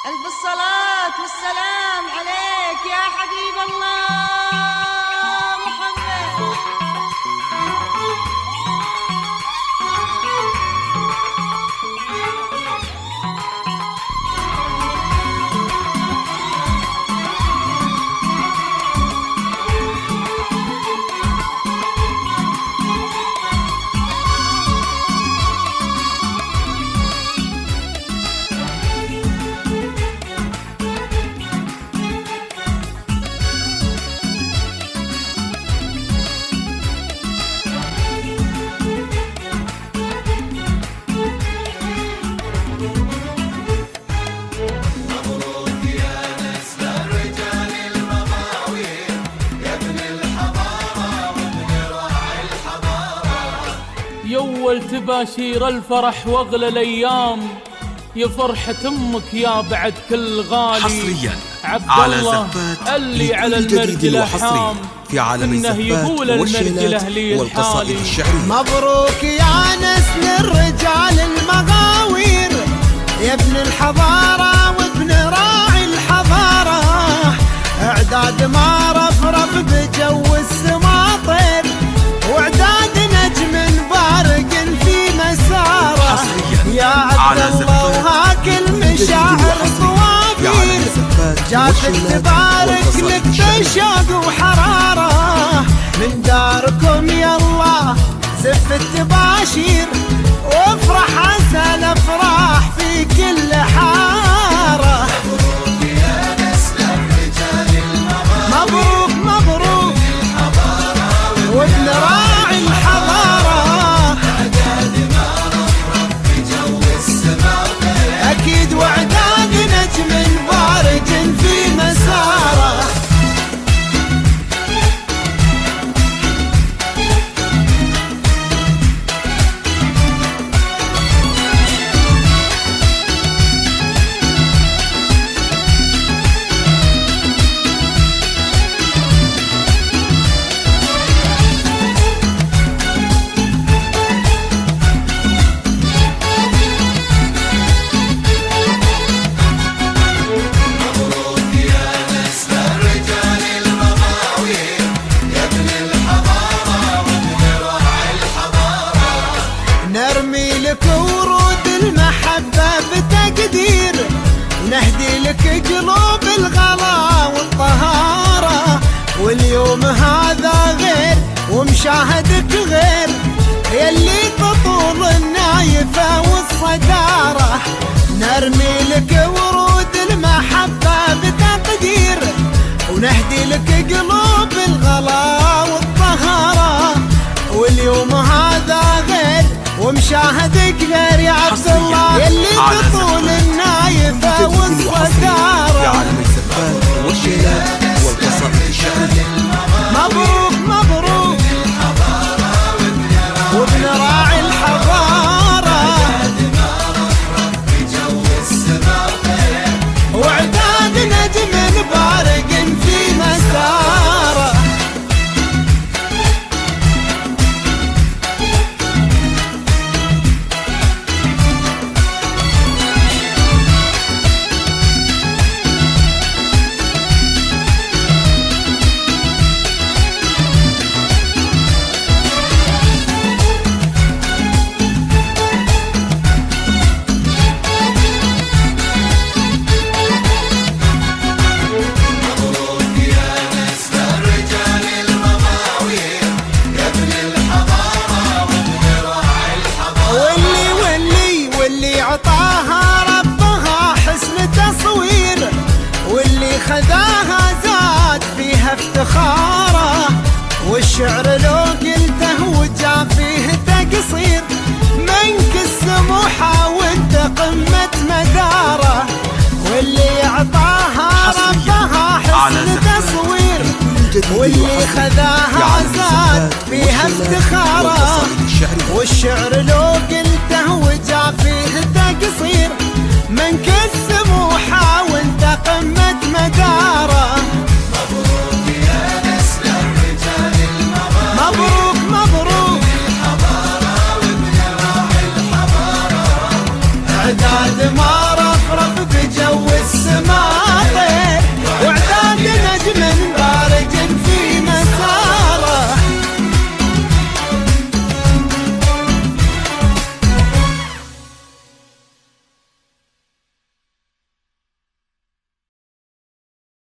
ألف الصلاة والسلام عليك يا حبيب الله محمد. يول تباشير الفرح واغلى الايام، يا فرحة امك يا بعد كل غالي. حصريا عبد على الله زفات اللي على لكل جديد المرجلة وحصري حام، في عالم إنه يقول الزفات المرجلة لي والشيلات والقصائد الحالي. الشعرية. مبروك يا نسل الرجال المغاوير، يا ابن الحضارة وابن راعي الحضارة. اعداد ما رفرف بجو السماطر، واعداد نجم بارق في مساره. يا عبد الله وهاك المشاعر طوابير، جاتك تبارك لك بشوق وحرارة. من داركم يلا زف التباشير، وافرح عسى الافراح في كل حارة. مبروك يا نسل الرجال المغاوير، مبروك مبروك وابن راعي الحضارة. اعداد ما رفرف في جو السماء، اكيد واعداد نجم بارج في مساره. نرمي لك ورود المحبة بتقدير، نهدي لك قلوب الغلا والطهارة. واليوم هذا غير ومشاهدك غير، يلي تطول النايفة والصدارة. نرمي لك ورود المحبة بتقدير، ونهدي لك قلوب الغلا والطهارة. واليوم هذا غير ومشاهدك غير يا عبد الله، يلي تطول النايفة والصدارة. في عالم الزفات والشيلات والقصائد الشعرية. مبروك مبروك وابن راعي الحضارة، واعداد نجم بارق في مساره. خذاها زاد فيها افتخاره، والشعر لو قلته وجا فيه تقصير. منك السموحة وانت قمة مداره، واللي اعطاها ربها حسن تصوير. واللي خذاها زاد فيها افتخاره، والشعر لو قلته وجا فيه تقصير. منك السموحة وانت قمة مداره. مبروك يا نسل الرجال المغاوير، مبروك مبروك الحضارة وابن راعي الحضارة. اعداد ما